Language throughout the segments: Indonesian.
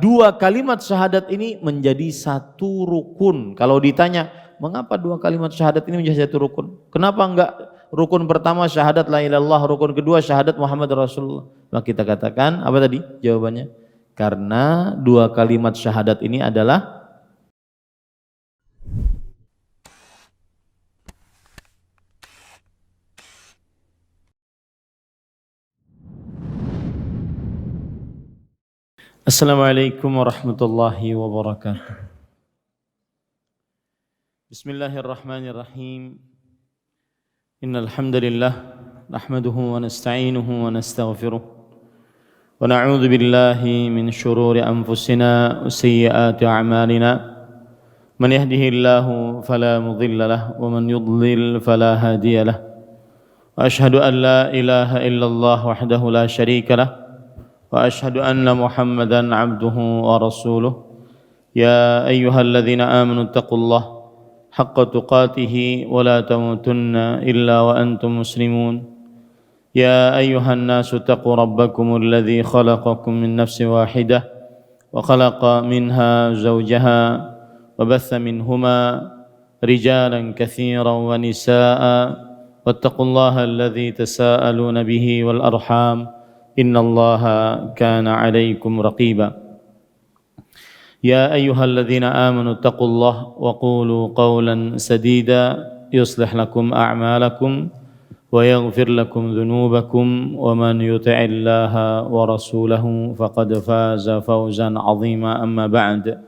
dua kalimat syahadat ini menjadi satu rukun. Kalau ditanya, mengapa dua kalimat syahadat ini menjadi satu rukun? Kenapa enggak rukun pertama syahadat la ilaha illallah, rukun kedua syahadat Muhammad Rasulullah? Maka kita katakan, apa tadi jawabannya? Karena dua kalimat syahadat ini adalah Assalamualaikum warahmatullahi wabarakatuh. Bismillahirrahmanirrahim. Innal hamdalillah nahmaduhu wa nasta'inuhu wa nastaghfiruh wa na'udzu billahi min shururi anfusina wa sayyiati a'malina. Man yahdihillahu fala mudilla lahu wa man yudlil fala hadiya lahu. Wa asyhadu an la ilaha illallah wahdahu la syarika lahu wa asyhadu anna Muhammadan abduhu wa rasuluh. Ya ayyuhalladzina amanu taqullaha haqqa tuqatih wa la tamutunna illa wa antum muslimun. Ya ayyuhan nasu taqu rabbakumul ladzi khalaqakum min nafsin wahidah wa khalaqa minha zawjaha wa batha minhuma rijalan katsiran wa nisaa'a wattaqullaha alladzi tasaaluna bihi wal arham innallaha kana 'alaikum raqiba. Ya ayyuhalladzina amanu taqullaha wa qulu qawlan sadida yuslih lakum a'malakum wa yaghfir lakum dhunubakum wa man yuti'illaha wa rasulahu faqad faza fawzan 'azima. Amma ba'd,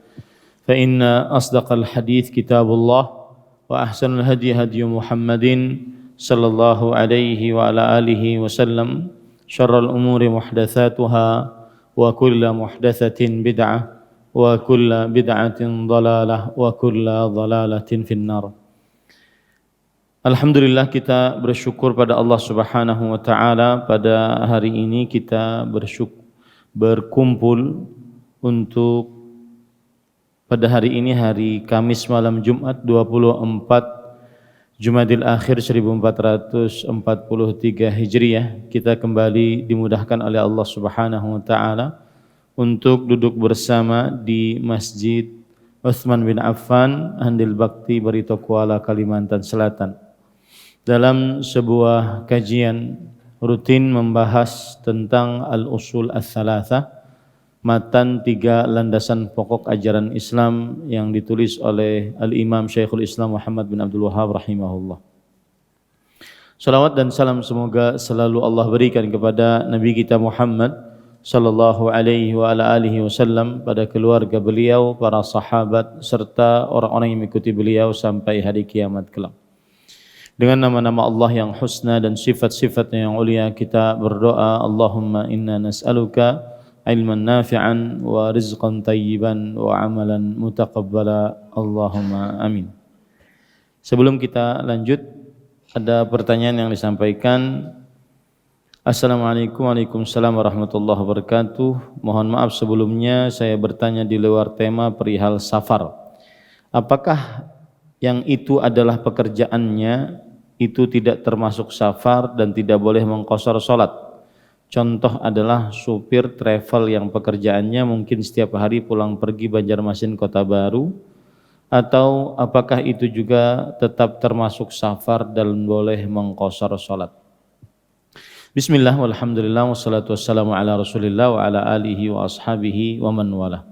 fa inna asdaqal hadits kitabullah wa ahsanal hadi hadi Muhammadin sallallahu alaihi wa ala alihi wasallam. Syarrul umuri muhdatsatuha wa kullu muhdatsatin bid'ah wa kullu bid'atin dhalalah wa kullu dhalalatin finnar. Alhamdulillah, kita bersyukur pada Allah Subhanahu wa taala. Pada hari ini kita berkumpul untuk pada hari ini, hari Kamis malam Jumat 24 Jumadil Akhir 1443 Hijriah, kita kembali dimudahkan oleh Allah Subhanahu wa taala untuk duduk bersama di Masjid Utsman bin Affan, Handil Bakti, Barito Kuala, Kalimantan Selatan, dalam sebuah kajian rutin membahas tentang al-usul ats-tsalatsah, matan tiga landasan pokok ajaran Islam yang ditulis oleh Al-Imam Syekhul Islam Muhammad bin Abdul Wahhab rahimahullah. Salawat dan salam semoga selalu Allah berikan kepada Nabi kita Muhammad sallallahu alaihi wa ala alihi wasallam, pada keluarga beliau, para sahabat serta orang-orang yang mengikuti beliau sampai hari kiamat kelak. Dengan nama-nama Allah yang husna dan sifat-sifatnya yang ulia, kita berdoa, Allahumma inna nas'aluka ilman nafi'an wa rizqan tayyiban wa amalan mutaqabbala, Allahumma amin. Sebelum kita lanjut, ada pertanyaan yang disampaikan. Assalamualaikum Waalaikumsalam warahmatullahi wabarakatuh. Mohon maaf sebelumnya saya bertanya di luar tema perihal safar. Apakah yang itu adalah pekerjaannya itu tidak termasuk safar dan tidak boleh mengqashar salat? Contoh adalah supir travel yang pekerjaannya mungkin setiap hari pulang pergi Banjarmasin Kota Baru, atau apakah itu juga tetap termasuk safar dan boleh mengqashar salat? Bismillah walhamdulillah wassalatu wassalamu ala Rasulillah wa ala alihi wa ashabihi wa man wala.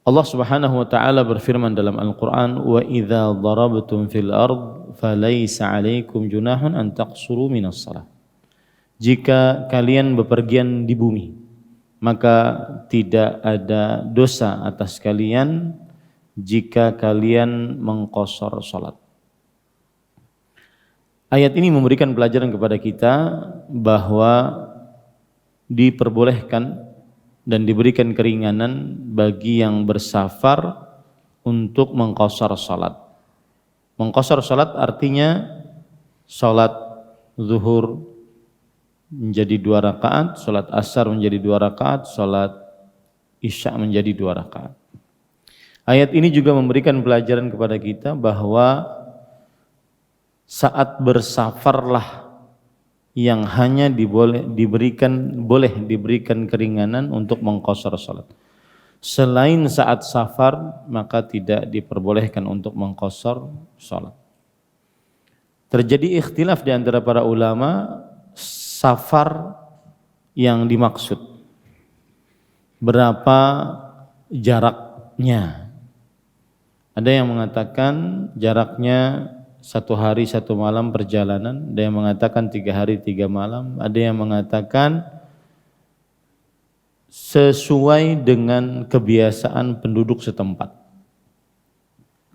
Allah Subhanahu wa taala berfirman dalam Al-Qur'an, wa idza darabtum fil ard falaysa 'alaikum junahun an taqsuru minas shalah. Jika kalian bepergian di bumi, maka tidak ada dosa atas kalian jika kalian mengqashar salat. Ayat ini memberikan pelajaran kepada kita bahwa diperbolehkan dan diberikan keringanan bagi yang bersafar untuk mengqashar salat. Mengqashar salat artinya salat zuhur menjadi 2 rakaat, salat asar menjadi 2 rakaat, salat isya menjadi 2 rakaat. Ayat ini juga memberikan pelajaran kepada kita bahwa saat bersafarlah yang hanya boleh diberikan keringanan untuk mengqashar salat. Selain saat safar maka tidak diperbolehkan untuk mengqashar salat. Terjadi ikhtilaf di antara para ulama safar yang dimaksud. Berapa jaraknya? Ada yang mengatakan jaraknya 1 hari 1 malam perjalanan, ada yang mengatakan 3 hari 3 malam, ada yang mengatakan sesuai dengan kebiasaan penduduk setempat.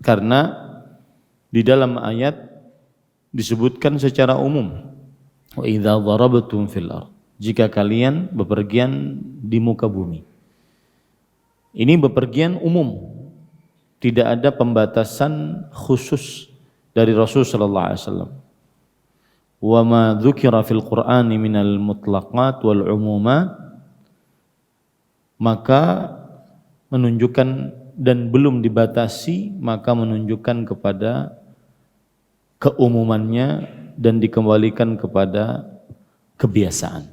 Karena di dalam ayat disebutkan secara umum, wa idza darabtum fil ardh, jika kalian bepergian di muka bumi. Ini bepergian umum, tidak ada pembatasan khusus dari Rasul sallallahu alaihi wasallam. Wa ma dzukira fil Qur'ani minal mutlaqat wal umumat, maka menunjukkan dan belum dibatasi, maka menunjukkan kepada keumumannya dan dikembalikan kepada kebiasaan.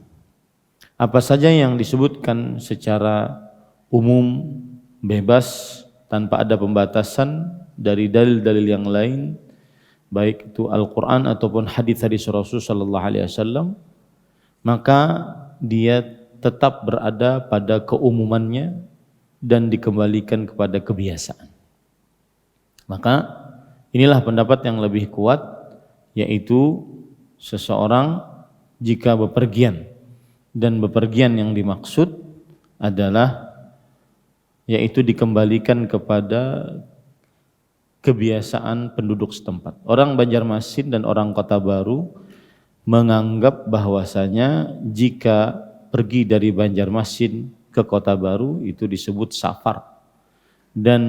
Apa saja yang disebutkan secara umum, bebas, tanpa ada pembatasan dari dalil-dalil yang lain, baik itu Al-Quran ataupun hadis-hadis Rasul sallallahu alaihi wasallam, maka dia tetap berada pada keumumannya dan dikembalikan kepada kebiasaan. Maka inilah pendapat yang lebih kuat, yaitu seseorang jika bepergian, dan bepergian yang dimaksud adalah yaitu dikembalikan kepada kebiasaan penduduk setempat. Orang Banjarmasin dan orang Kota Baru menganggap bahwasanya jika pergi dari Banjarmasin ke Kota Baru itu disebut safar, dan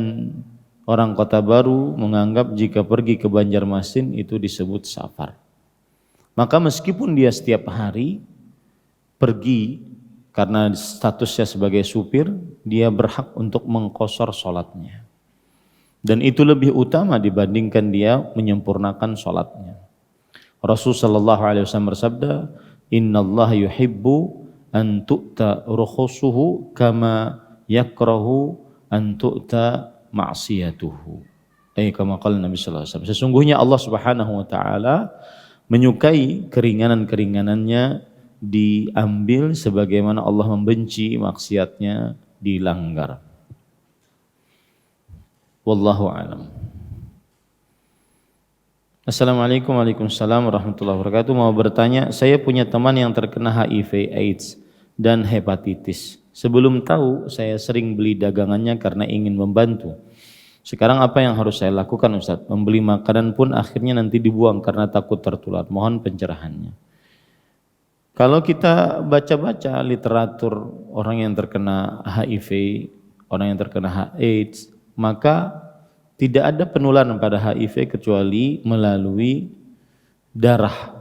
orang Kota Baru menganggap jika pergi ke Banjarmasin itu disebut safar. Maka meskipun dia setiap hari pergi karena statusnya sebagai supir, dia berhak untuk mengqashar salatnya. Dan itu lebih utama dibandingkan dia menyempurnakan salatnya. Rasul sallallahu alaihi wasallam bersabda, "Innallaha yuhibbu an tu'ta rukhusuhu kama yakrahu an tu'ta ma'siyatuhu." Kama qala Nabi sallallahu alaihi wasallam. Sesungguhnya Allah Subhanahu wa taala menyukai keringanan-keringanannya diambil sebagaimana Allah membenci maksiatnya dilanggar. Wallahu a'lam. Assalamualaikum warahmatullahi wabarakatuh. Mau bertanya, saya punya teman yang terkena HIV, AIDS dan hepatitis. Sebelum tahu, saya sering beli dagangannya karena ingin membantu. Sekarang apa yang harus saya lakukan, Ustaz? Membeli makanan pun akhirnya nanti dibuang karena takut tertular. Mohon pencerahannya. Kalau kita baca-baca literatur orang yang terkena HIV, orang yang terkena AIDS, maka tidak ada penularan pada HIV kecuali melalui darah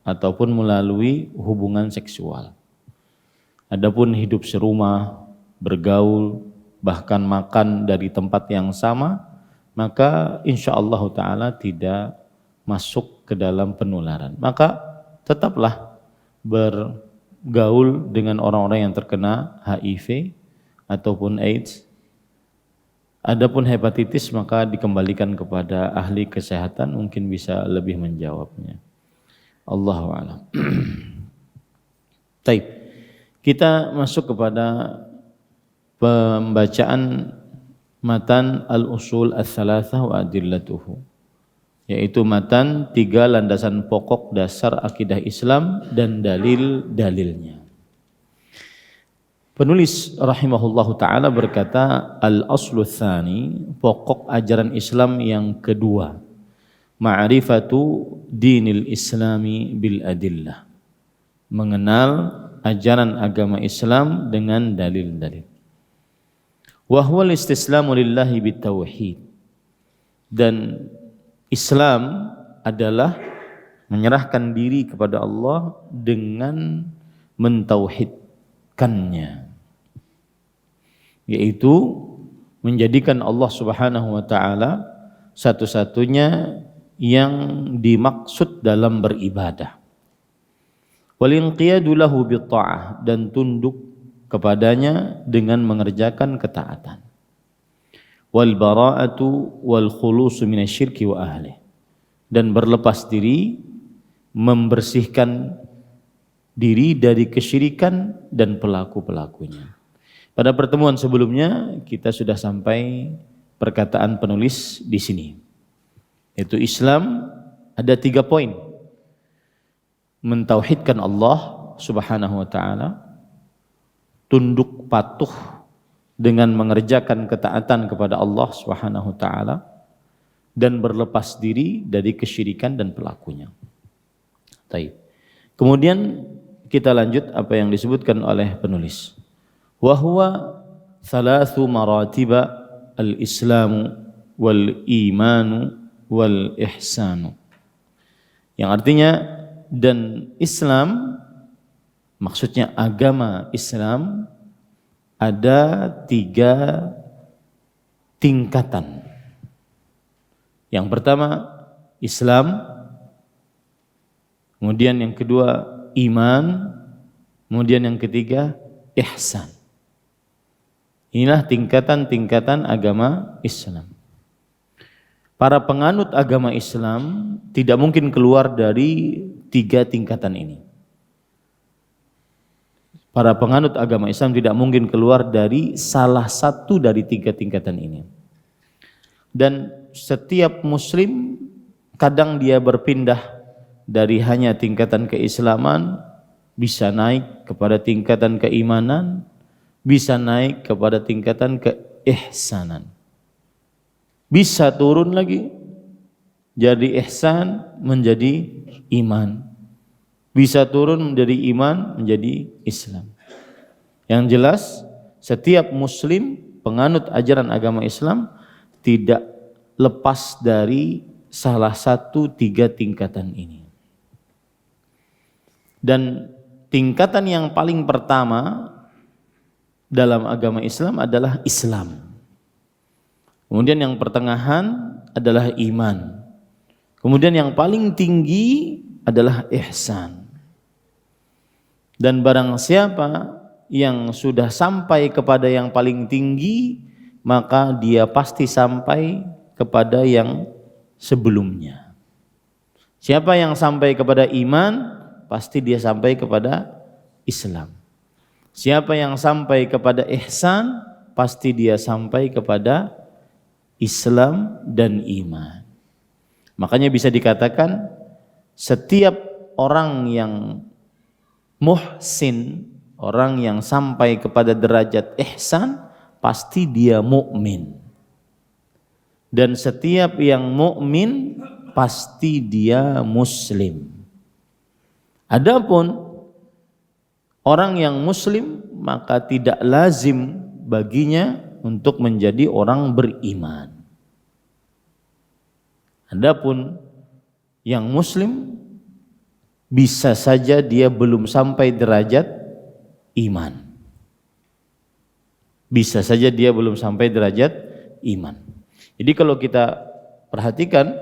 ataupun melalui hubungan seksual. Adapun hidup serumah, bergaul, bahkan makan dari tempat yang sama, maka insya-Allah ta'ala tidak masuk ke dalam penularan. Maka tetaplah bergaul dengan orang-orang yang terkena HIV ataupun AIDS. Adapun hepatitis maka dikembalikan kepada ahli kesehatan, mungkin bisa lebih menjawabnya. Allahu a'lam. Baik. Kita masuk kepada pembacaan matan al-usul ats-tsalatsah wa adillatuhu, yaitu matan 3 landasan pokok dasar akidah Islam dan dalil-dalilnya. Penulis rahimahullahu ta'ala berkata, al-aslu tsani, pokok ajaran Islam yang kedua, ma'rifatu dinil islami bil adillah, mengenal ajaran agama Islam dengan dalil-dalil. Wa huwal istislamu lillahi bitauhid, dan Islam adalah menyerahkan diri kepada Allah dengan mentauhidkannya, yaitu menjadikan Allah Subhanahu wa taala satu-satunya yang dimaksud dalam beribadah. wal inqiyadu lahu bitta'ah, dan tunduk kepadanya dengan mengerjakan ketaatan, wal bara'atu wal khulusu minasyirki wa ahli, dan berlepas diri, membersihkan diri dari kesyirikan dan pelaku-pelakunya. Pada pertemuan sebelumnya kita sudah sampai perkataan penulis di sini, yaitu Islam ada 3 poin. Mentauhidkan Allah Subhanahu wa taala, tunduk patuh dengan mengerjakan ketaatan kepada Allah Subhanahu wa taala, dan berlepas diri dari kesyirikan dan pelakunya. Baik. Kemudian kita lanjut apa yang disebutkan oleh penulis. Wa huwa thalathu maratiba al-islamu wal imanu wal ihsanu. Yang artinya, dan Islam, maksudnya agama Islam, ada 3 tingkatan. Yang pertama Islam, kemudian yang kedua iman, kemudian yang ketiga ihsan. Inilah tingkatan-tingkatan agama Islam. Para penganut agama Islam tidak mungkin keluar dari 3 tingkatan ini. Para penganut agama Islam tidak mungkin keluar dari salah satu dari 3 tingkatan ini. Dan setiap muslim kadang dia berpindah dari hanya tingkatan keislaman, bisa naik kepada tingkatan keimanan, bisa naik kepada tingkatan keihsanan, bisa turun lagi jadi ihsan menjadi iman, bisa turun menjadi iman menjadi Islam. Yang jelas setiap muslim penganut ajaran agama Islam tidak lepas dari salah satu 3 tingkatan ini. Dan tingkatan yang paling pertama dalam agama Islam adalah Islam. Kemudian yang pertengahan adalah iman. Kemudian yang paling tinggi adalah ihsan. Dan barang siapa yang sudah sampai kepada yang paling tinggi, maka dia pasti sampai kepada yang sebelumnya. Siapa yang sampai kepada iman, pasti dia sampai kepada Islam. Siapa yang sampai kepada ihsan, pasti dia sampai kepada Islam dan iman. Makanya bisa dikatakan setiap orang yang muhsin, orang yang sampai kepada derajat ihsan, pasti dia mukmin. Dan setiap yang mukmin pasti dia muslim. Adapun orang yang muslim, maka tidak lazim baginya untuk menjadi orang beriman. Adapun yang muslim, bisa saja dia belum sampai derajat iman. Bisa saja dia belum sampai derajat iman. Jadi kalau kita perhatikan,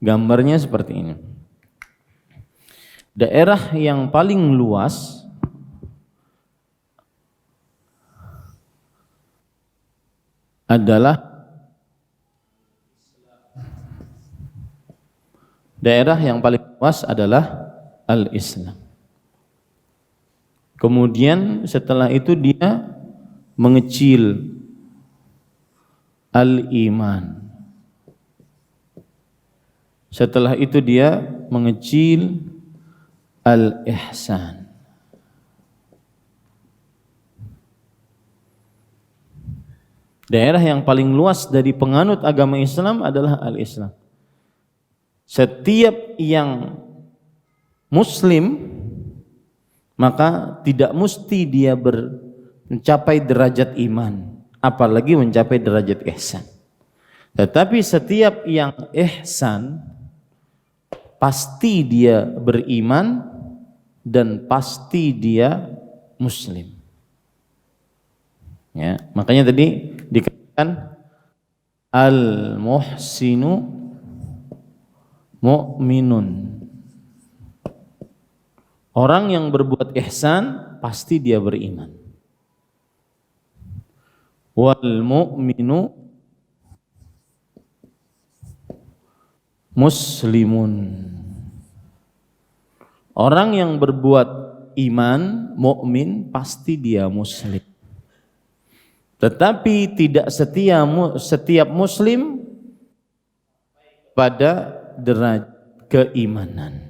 gambarnya seperti ini. Daerah yang paling luas adalah Al-Islam. Kemudian setelah itu dia mengecil Al-Iman. Setelah itu dia mengecil Al-Ihsan. Daerah yang paling luas dari penganut agama Islam adalah Al-Islam. Setiap yang muslim, maka tidak mesti dia mencapai derajat iman, apalagi mencapai derajat ihsan. Tetapi setiap yang ihsan, pasti dia beriman dan pasti dia muslim. Ya, makanya tadi dikatakan Al-muhsinu mu'minun. Orang yang berbuat ihsan pasti dia beriman. Wal mu'minu muslimun. Orang yang berbuat iman, mukmin, pasti dia muslim. Tetapi tidak setiap muslim pada derajat keimanan.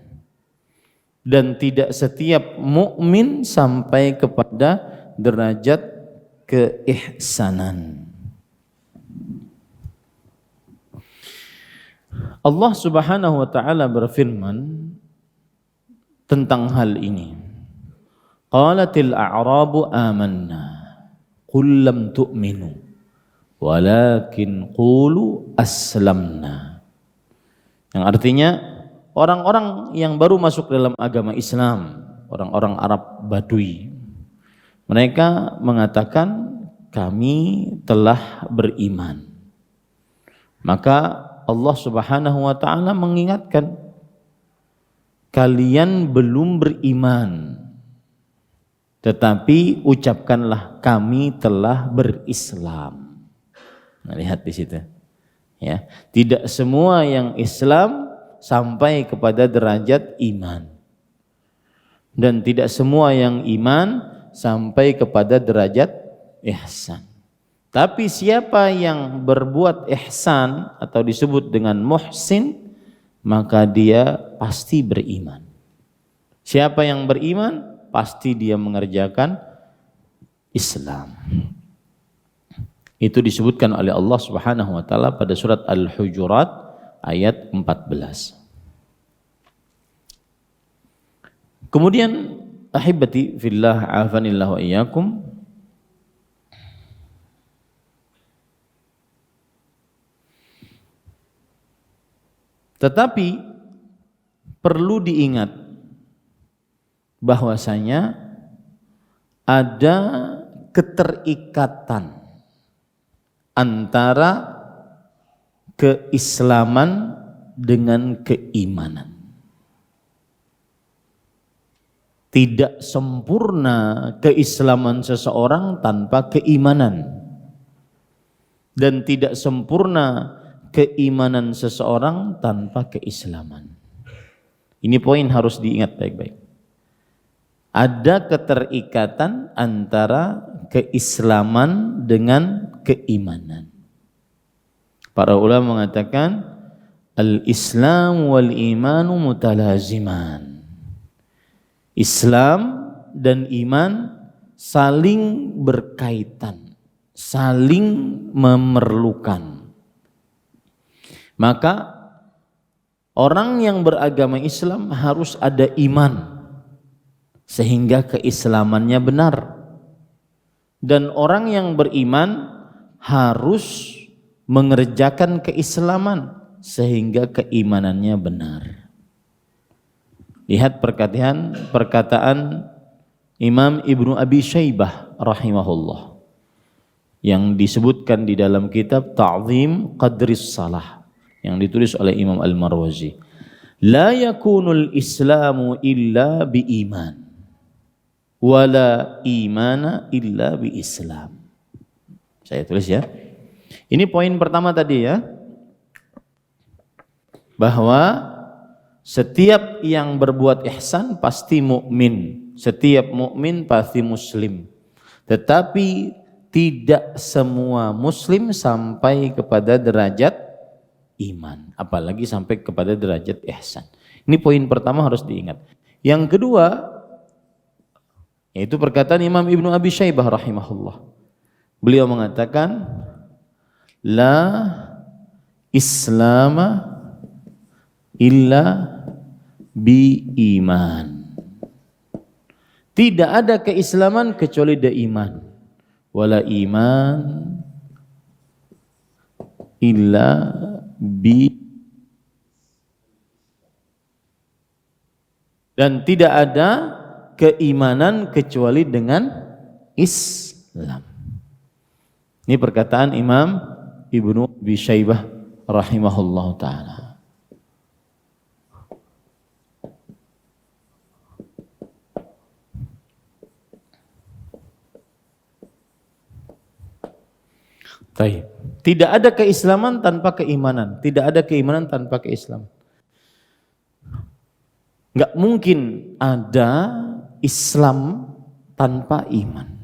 Dan tidak setiap mukmin sampai kepada derajat keihsanan. Allah Subhanahu wa taala berfirman tentang hal ini. Qalatil a'rabu amanna qul lam tu'minu walakin qulu aslamna. Yang artinya orang-orang yang baru masuk dalam agama Islam, orang-orang Arab Badui, mereka mengatakan kami telah beriman. Maka Allah Subhanahu wa taala mengingatkan, kalian belum beriman, tetapi ucapkanlah kami telah berislam. Nah, lihat di situ. Ya, tidak semua yang Islam sampai kepada derajat iman. Dan tidak semua yang iman sampai kepada derajat ihsan. Tapi siapa yang berbuat ihsan atau disebut dengan muhsin, maka dia pasti beriman. Siapa yang beriman, pasti dia mengerjakan Islam. Itu disebutkan oleh Allah Subhanahu wa taala pada surat Al-Hujurat ayat 14. Kemudian ahibati fillah afanillah wa iyyakum, tetapi perlu diingat bahwasanya ada keterikatan antara keislaman dengan keimanan. Tidak sempurna keislaman seseorang tanpa keimanan, dan tidak sempurna keimanan seseorang tanpa keislaman. Ini poin harus diingat baik-baik. Ada keterikatan antara keislaman dengan keimanan. Para ulama mengatakan al-Islam wal imanu mutalaziman. Islam dan iman saling berkaitan, saling memerlukan. Maka orang yang beragama Islam harus ada iman sehingga keislamannya benar. Dan orang yang beriman harus mengerjakan keislaman sehingga keimanannya benar. Lihat perkataan Imam Ibnu Abi Syaibah rahimahullah yang disebutkan di dalam kitab Ta'zim Qadris Salah yang ditulis oleh Imam Al-Marwazi. La yakunul islamu illa bi iman wala imana illa bi islam. Saya tulis ya. Ini poin pertama tadi ya, bahwa setiap yang berbuat ihsan pasti mukmin, setiap mukmin pasti muslim. Tetapi tidak semua muslim sampai kepada derajat iman, apalagi sampai kepada derajat ihsan. Ini poin pertama harus diingat. Yang kedua, yaitu perkataan Imam Ibnu Abi Syaibah rahimahullah. Beliau mengatakan, la islama illa bi iman. Tidak ada keislaman kecuali ada iman. Wala iman illa bi, dan tidak ada keimanan kecuali dengan Islam. Ini perkataan Imam Ibnu Abi Syaibah rahimahullahu taala. Baik. Tidak ada keislaman tanpa keimanan, tidak ada keimanan tanpa keislaman. Enggak mungkin ada Islam tanpa iman.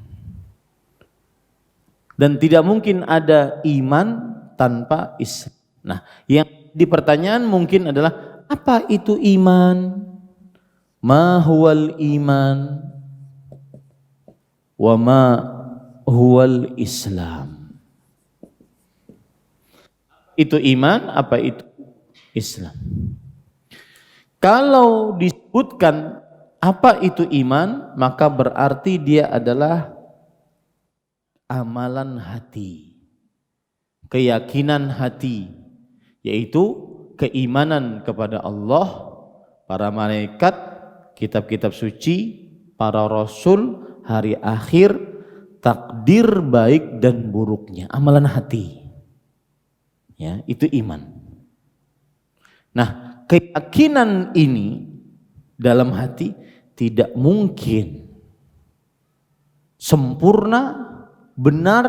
Dan tidak mungkin ada iman tanpa Islam. Nah, yang dipertanyaan mungkin adalah apa itu iman? Ma huwal iman? Wa ma huwal Islam? Itu iman, apa itu Islam? Kalau disebutkan apa itu iman, maka berarti dia adalah amalan hati, keyakinan hati, yaitu keimanan kepada Allah, para malaikat, kitab-kitab suci, para rasul, hari akhir, takdir baik dan buruknya, amalan hati. Ya, itu iman. Nah, keyakinan ini dalam hati tidak mungkin sempurna, benar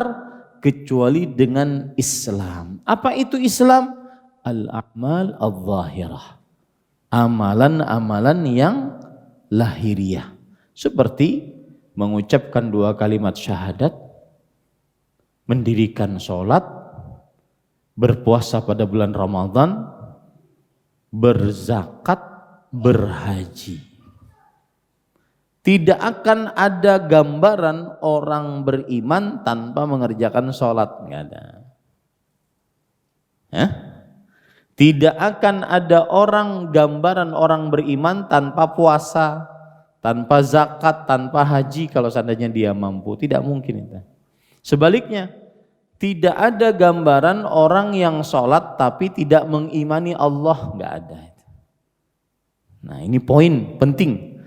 kecuali dengan Islam. Apa itu Islam? Al-a'mal al-zahirah. Amalan-amalan yang lahiriah. Seperti mengucapkan 2 kalimat syahadat, mendirikan sholat, berpuasa pada bulan Ramadan, berzakat, berhaji. Tidak akan ada gambaran orang beriman tanpa mengerjakan sholat, nggak ada. Ya? Tidak akan ada gambaran orang beriman tanpa puasa, tanpa zakat, tanpa haji kalau seandainya dia mampu. Tidak mungkin itu. Sebaliknya, tidak ada gambaran orang yang sholat tapi tidak mengimani Allah, nggak ada. Nah, ini poin penting.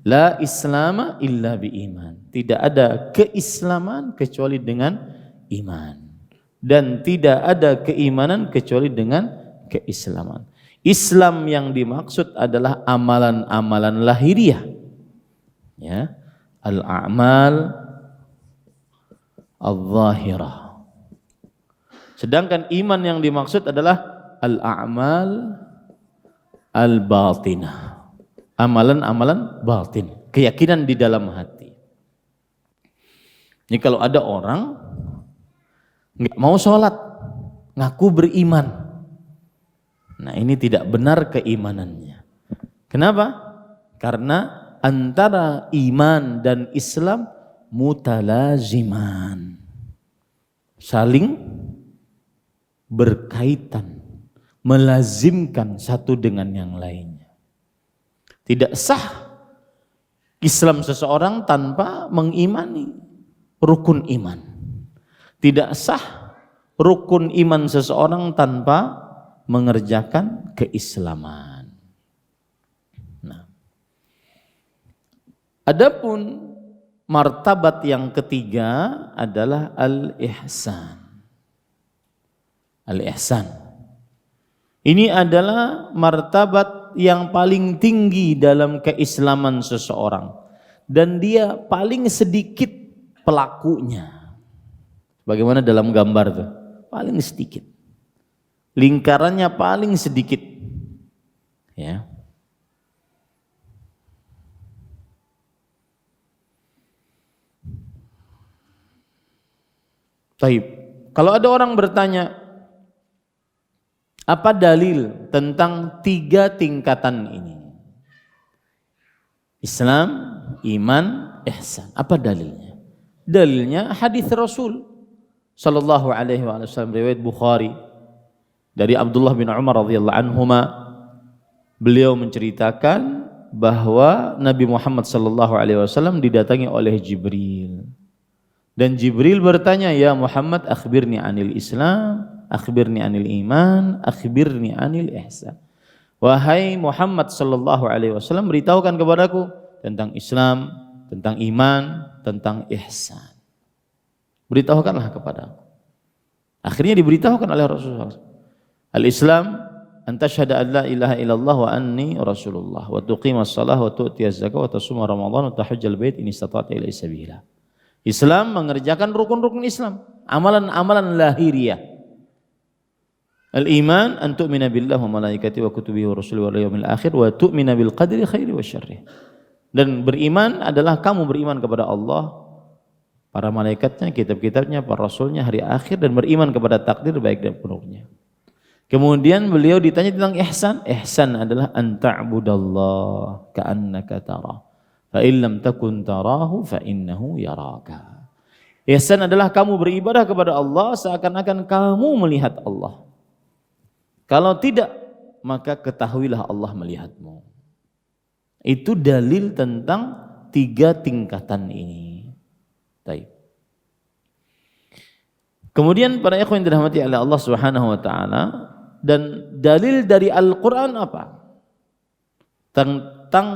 La islama illa bi iman. Tidak ada keislaman kecuali dengan iman. Dan tidak ada keimanan kecuali dengan keislaman. Islam yang dimaksud adalah amalan-amalan lahiriah. Ya, al-a'mal al-zahirah. Sedangkan iman yang dimaksud adalah al-a'mal al-batinah. Amalan-amalan batin, keyakinan di dalam hati. Ini kalau ada orang nggak mau sholat, ngaku beriman. Nah, ini tidak benar keimanannya. Kenapa? Karena antara iman dan Islam mutalaziman, saling berkaitan, melazimkan satu dengan yang lainnya. Tidak sah Islam seseorang tanpa mengimani rukun iman. Tidak sah rukun iman seseorang tanpa mengerjakan keislaman. Nah, adapun martabat yang ketiga adalah al-ihsan. Al-ihsan. Ini adalah martabat yang paling tinggi dalam keislaman seseorang. Dan dia paling sedikit pelakunya. Bagaimana dalam gambar itu? Paling sedikit. Lingkarannya paling sedikit. Ya. Taib. Kalau ada orang bertanya, apa dalil tentang 3 tingkatan ini? Islam, iman, ihsan. Apa dalilnya? Dalilnya hadis Rasul sallallahu alaihi wasallam, riwayat Bukhari dari Abdullah bin Umar radhiyallahu anhuma. Beliau menceritakan bahwa Nabi Muhammad sallallahu alaihi wasallam didatangi oleh Jibril. Dan Jibril bertanya, "Ya Muhammad, akhbirni anil Islam, akhbirni anil iman, akhbirni anil ihsan." Wahai Muhammad sallallahu alaihi wasallam, beritahukan kepadaku tentang Islam, tentang iman, tentang ihsan. Beritahukanlah kepadaku. Akhirnya diberitahukan oleh Rasulullah, al-Islam an tashhada an la ilaha illallah wa anni rasulullah wa tuqimas shalah wa tu'tiyaz zakah wa tasuma ramadan wa tahujjal bait in istata'ta ilaihi sabila. Islam mengerjakan rukun-rukun Islam, amalan-amalan lahiriah. Al-iman an tu'mina billah wa malaikatihi wa kutubihi wa rusulihi wal yawmil akhir wa tu'mina bil qadri khairi wa syarrih. Dan beriman adalah kamu beriman kepada Allah, para malaikatnya, kitab-kitabnya, para rasulnya, hari akhir, dan beriman kepada takdir baik dan buruknya. Kemudian beliau ditanya tentang ihsan. Ihsan adalah an ta'budallah ka'annaka tarah, fa in lam takun tarahu fa innahu yaraka. Ihsan adalah kamu beribadah kepada Allah seakan-akan kamu melihat Allah. Kalau tidak, maka ketahuilah Allah melihatmu. Itu dalil tentang 3 tingkatan ini. Baik. Kemudian para ikhwan yang dirahmati oleh Allah Subhanahu wa taala, dan dalil dari Al-Qur'an apa? Tentang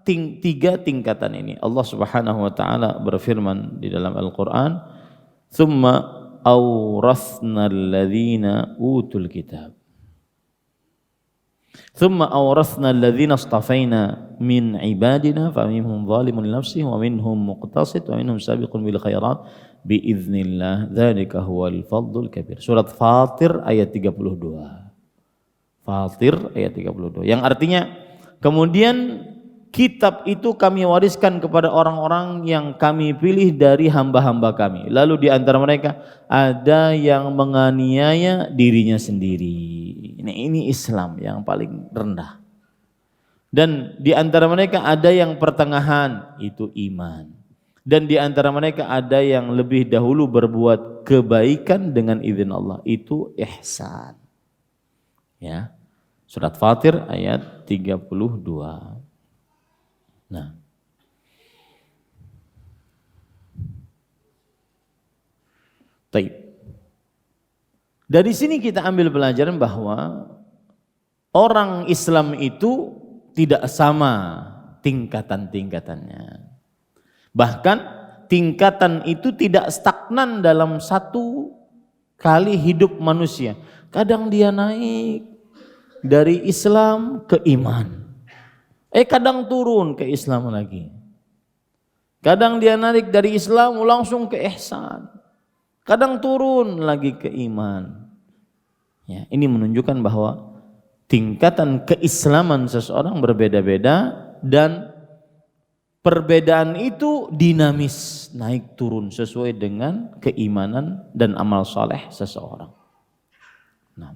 3 tingkatan ini. Allah Subhanahu wa taala berfirman di dalam Al-Qur'an, "Tsumma awratsnal ladzina utul kitab." Tsumma awratsnal ladzina istafaina min ibadina faminhum zalimun li nafsihi wa minhum muqtasid wa minhum sabiqun bil khairat biiznillah dzalika huwal fadlul kabir. Surat Fatir ayat 32. Fatir ayat 32. Yang artinya kemudian kitab itu kami wariskan kepada orang-orang yang kami pilih dari hamba-hamba kami. Lalu di antara mereka ada yang menganiaya dirinya sendiri. Ini Islam yang paling rendah. Dan di antara mereka ada yang pertengahan, itu iman. Dan di antara mereka ada yang lebih dahulu berbuat kebaikan dengan izin Allah, itu ihsan. Ya. Surat Fatir ayat 32. Nah. Baik. Dari sini kita ambil pelajaran bahwa orang Islam itu tidak sama tingkatan-tingkatannya. Bahkan tingkatan itu tidak stagnan dalam satu kali hidup manusia. Kadang dia naik dari Islam ke iman. Kadang turun ke Islam lagi. Kadang dia naik dari Islam langsung ke ihsan. Kadang turun lagi ke iman. Ya, ini menunjukkan bahwa tingkatan keislaman seseorang berbeda-beda dan perbedaan itu dinamis, naik turun sesuai dengan keimanan dan amal saleh seseorang. Nah.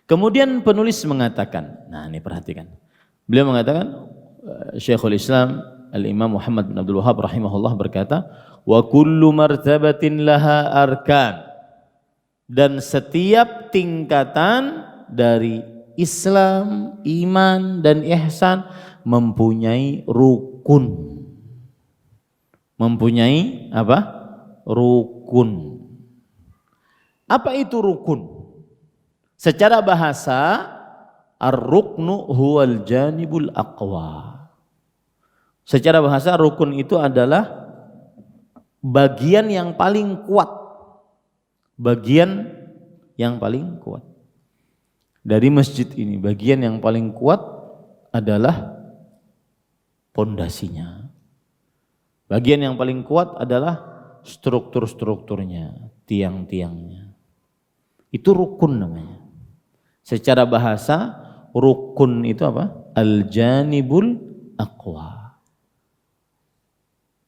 Kemudian penulis mengatakan, nah ini perhatikan. Beliau mengatakan, Syekhul Islam Al-Imam Muhammad bin Abdul Wahhab rahimahullah berkata, wa kullu martabatin laha arkan. Dan setiap tingkatan dari Islam, iman dan ihsan mempunyai rukun. Mempunyai apa? Rukun. Apa itu rukun? Secara bahasa, ar-ruknu huwal janibul aqwa. Secara bahasa rukun itu adalah bagian yang paling kuat. Bagian yang paling kuat. Dari masjid ini, bagian yang paling kuat adalah pondasinya. Bagian yang paling kuat adalah struktur-strukturnya, tiang-tiangnya. Itu rukun namanya. Secara bahasa, rukun itu apa? Al-janibul aqwa.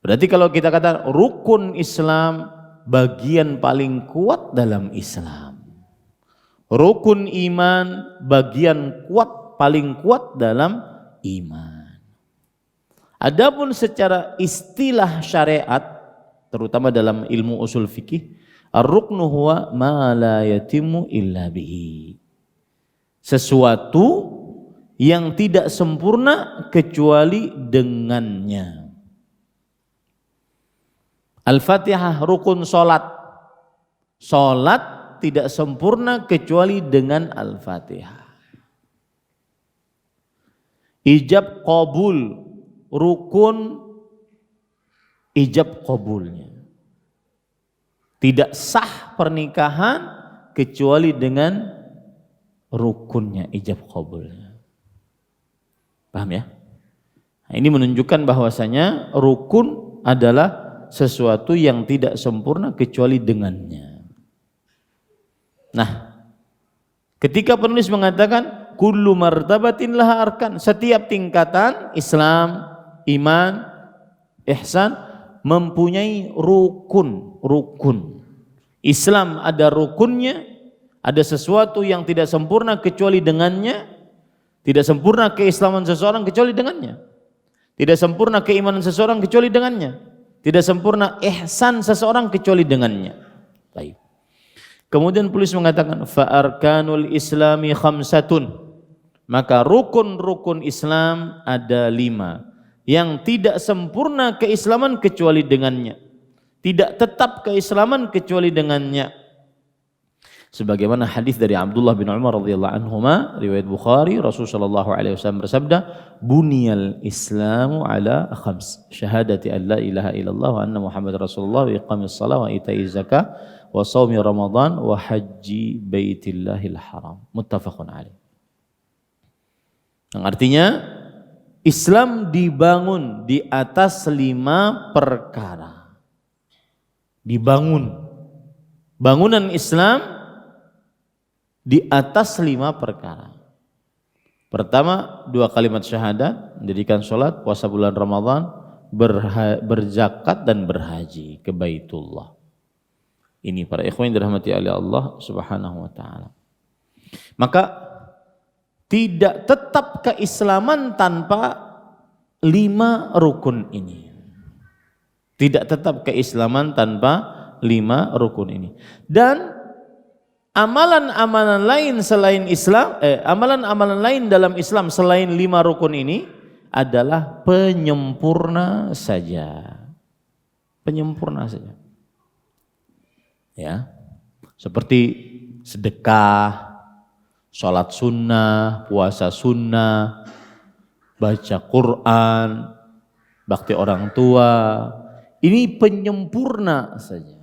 Berarti kalau kita kata rukun Islam, bagian paling kuat dalam Islam. Rukun iman, bagian kuat paling kuat dalam iman. Adapun secara istilah syariat, terutama dalam ilmu usul fikih, ar-ruknu huwa ma la yatimmu illa bihi. Sesuatu yang tidak sempurna kecuali dengannya. Al-Fatihah rukun salat. Salat tidak sempurna kecuali dengan Al-Fatihah. Ijab qabul, rukun ijab qabulnya. Tidak sah pernikahan kecuali dengan rukunnya, ijab qabulnya. Paham ya? Nah, ini menunjukkan bahwasanya rukun adalah sesuatu yang tidak sempurna kecuali dengannya. Nah, ketika penulis mengatakan kullu martabatin laha arkan, setiap tingkatan Islam, iman, ihsan mempunyai rukun. Islam ada rukunnya, ada sesuatu yang tidak sempurna kecuali dengannya. Tidak sempurna keislaman seseorang kecuali dengannya. Tidak sempurna keimanan seseorang kecuali dengannya. Tidak sempurna ihsan seseorang kecuali dengannya. Baik. Kemudian penulis mengatakan fa arkanul islami khamsatun, maka rukun-rukun Islam ada 5 yang tidak sempurna keislaman kecuali dengannya, tidak tetap keislaman kecuali dengannya. Sebagaimana hadis dari Abdullah bin Umar radhiyallahu anhuma, riwayat Bukhari, Rasulullah sallallahu alaihi wasallam bersabda, "Buniyal Islamu ala khams, syahadati an la ilaha illallah wa anna Muhammadar Rasulullah, wa iqamis shalah wa ita'iz zakah wa shaumi Ramadan wa haji baitillahil haram." Muttafaqun alaih. Yang artinya Islam dibangun di atas 5 perkara. Dibangun. Bangunan Islam di atas 5 perkara. Pertama, 2 kalimat syahadat, mendirikan sholat, puasa bulan Ramadan, berzakat dan berhaji ke Baitullah. Ini para ikhwan yang dirahmati oleh Allah Subhanahu wa taala. Maka tidak tetap keislaman tanpa 5 rukun ini. Tidak tetap keislaman tanpa 5 rukun ini. Dan amalan-amalan lain selain Islam, amalan-amalan lain dalam Islam selain 5 rukun ini adalah penyempurna saja. Penyempurna saja. Ya. Seperti sedekah, sholat sunnah, puasa sunnah, baca Quran, bakti orang tua. Ini penyempurna saja.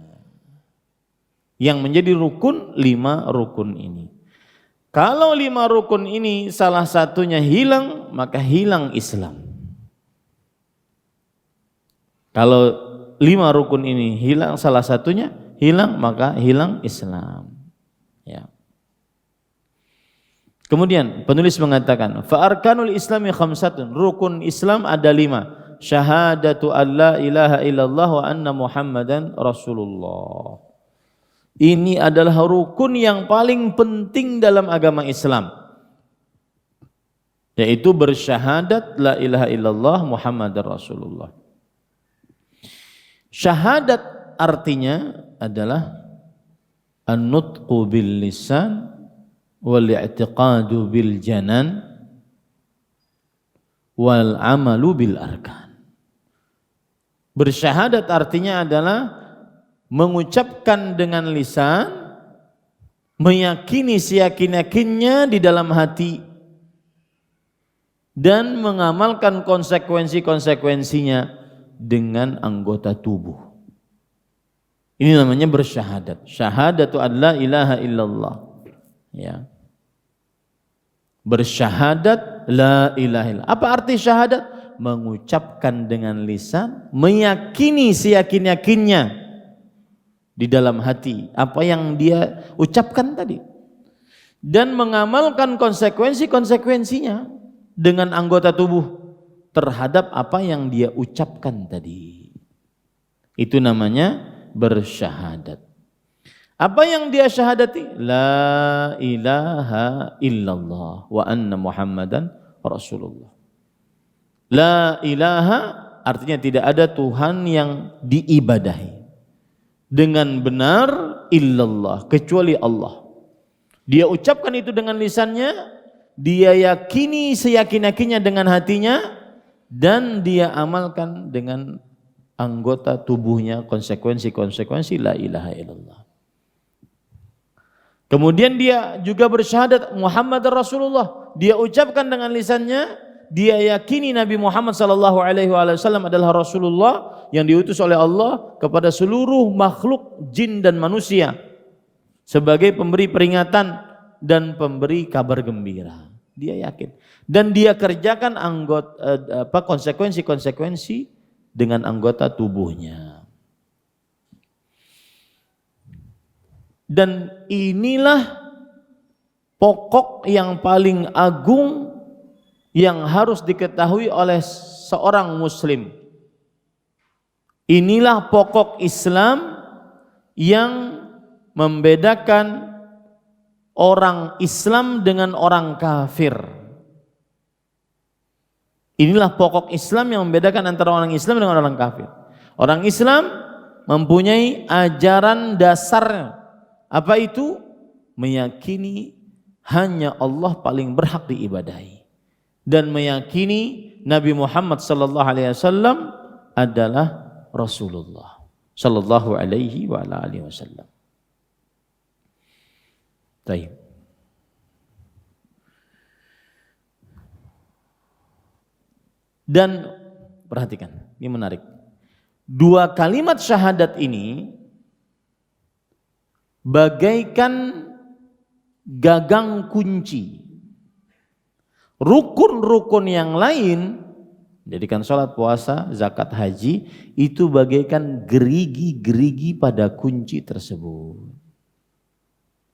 Yang menjadi rukun 5 rukun ini. Kalau 5 rukun ini salah satunya hilang, maka hilang Islam. Kalau 5 rukun ini hilang, salah satunya hilang, maka hilang Islam. Ya. Kemudian penulis mengatakan, fa arkanul islami khamsatun, rukun Islam ada 5. Syahadatu an la ilaha illallah wa anna Muhammadan Rasulullah. Ini adalah rukun yang paling penting dalam agama Islam, yaitu bersyahadat la ilaha illallah Muhammadar Rasulullah. Syahadat artinya adalah an-nutqu bil lisan wal i'tiqadu bil janan wal amalu bil arkan. Bersyahadat artinya adalah mengucapkan dengan lisan, meyakini seyakin-yakinnya di dalam hati, dan mengamalkan konsekuensi-konsekuensinya dengan anggota tubuh. Ini namanya bersyahadat. Syahadatu an la ilaha illallah. Ya. Bersyahadat la ilaha illallah. Apa arti syahadat? Mengucapkan dengan lisan, meyakini seyakin-yakinnya di dalam hati apa yang dia ucapkan tadi, dan mengamalkan konsekuensi-konsekuensinya dengan anggota tubuh terhadap apa yang dia ucapkan tadi. Itu namanya bersyahadat. Apa yang dia syahadati? La ilaha illallah wa anna Muhammadan Rasulullah. La ilaha artinya tidak ada Tuhan yang diibadahi dengan benar illallah, kecuali Allah. Dia ucapkan itu dengan lisannya, dia yakini seyakin-yakinnya dengan hatinya, dan dia amalkan dengan anggota tubuhnya konsekuensi-konsekuensi la ilaha illallah. Kemudian dia juga bersyahadat Muhammad Rasulullah. Dia ucapkan dengan lisannya, dia yakini Nabi Muhammad sallallahu alaihi wasallam adalah Rasulullah yang diutus oleh Allah kepada seluruh makhluk jin dan manusia sebagai pemberi peringatan dan pemberi kabar gembira. Dia yakin dan dia kerjakan konsekuensi dengan anggota tubuhnya. Dan inilah pokok yang paling agung yang harus diketahui oleh seorang muslim. Inilah pokok Islam yang membedakan orang Islam dengan orang kafir. Inilah pokok Islam yang membedakan antara orang Islam dengan orang kafir. Orang Islam mempunyai ajaran dasarnya. Apa itu? Meyakini hanya Allah paling berhak diibadahi dan meyakini Nabi Muhammad sallallahu alaihi wasallam adalah Rasulullah sallallahu alaihi wa ala alihi wasallam. Baik. Dan perhatikan, ini menarik. Dua kalimat syahadat ini bagaikan gagang kunci. Rukun-rukun yang lain, jadikan sholat, puasa, zakat, haji, itu bagaikan gerigi-gerigi pada kunci tersebut.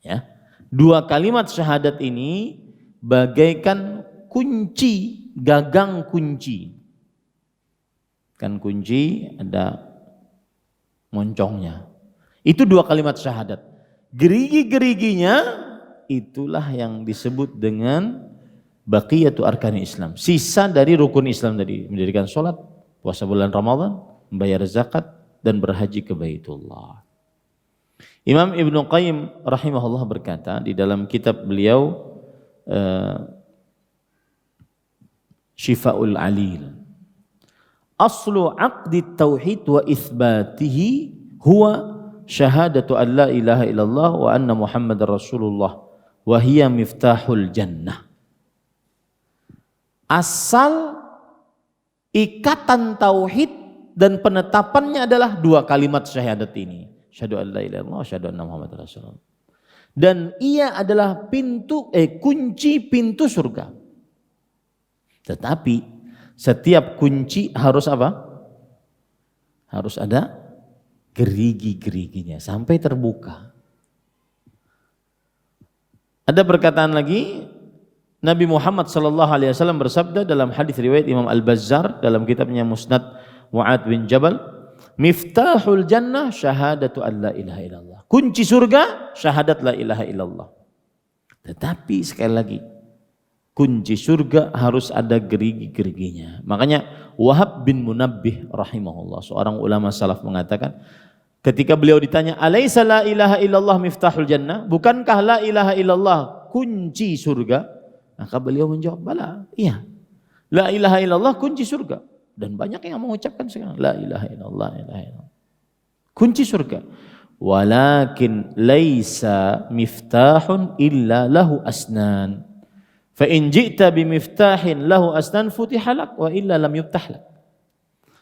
Ya, dua kalimat syahadat ini bagaikan kunci, gagang kunci. Kan kunci ada moncongnya. Itu dua kalimat syahadat. Gerigi-geriginya itulah yang disebut dengan baqiyatu arkani Islam. Sisa dari rukun Islam tadi, mendirikan sholat, puasa bulan Ramadan, membayar zakat, dan berhaji ke Baitullah. Imam Ibnu Qayyim rahimahullah berkata di dalam kitab beliau Syifaul Alil, aslu aqdi tauhid wa itsbatihi huwa syahadatu an la ilaha illallah wa anna Muhammadar Rasulullah wa hiya miftahul jannah. Asal ikatan tauhid dan penetapannya adalah dua kalimat syahadat ini. Syahadu an la ilaha illallah, syahadu anna Muhammadar Rasulullah. Dan ia adalah kunci pintu surga. Tetapi setiap kunci harus apa? Harus ada gerigi-geriginya sampai terbuka. Ada perkataan lagi, Nabi Muhammad sallallahu alaihi wasallam bersabda dalam hadis riwayat Imam Al-Bazzar dalam kitabnya Musnad Mu'ad bin Jabal, miftahul jannah syahadatu an la ilaha illallah. Kunci surga syahadat la ilaha illallah. Tetapi sekali lagi, kunci surga harus ada gerigi-geriginya. Makanya Wahab bin Munabbih rahimahullah, seorang ulama salaf, mengatakan ketika beliau ditanya, alaisa la ilaha illallah miftahul jannah, bukankah la ilaha illallah kunci surga? Maka beliau menjawab, bala, iya, la ilaha illallah kunci surga. Dan banyak yang mengucapkan sekarang la ilaha illallah, la ilaha illallah, kunci surga. Walakin laisa miftahun illa lahu asnan. Fa in ji'ta bimiftahin lahu asnan futihalak wa illa lam yuftahlak.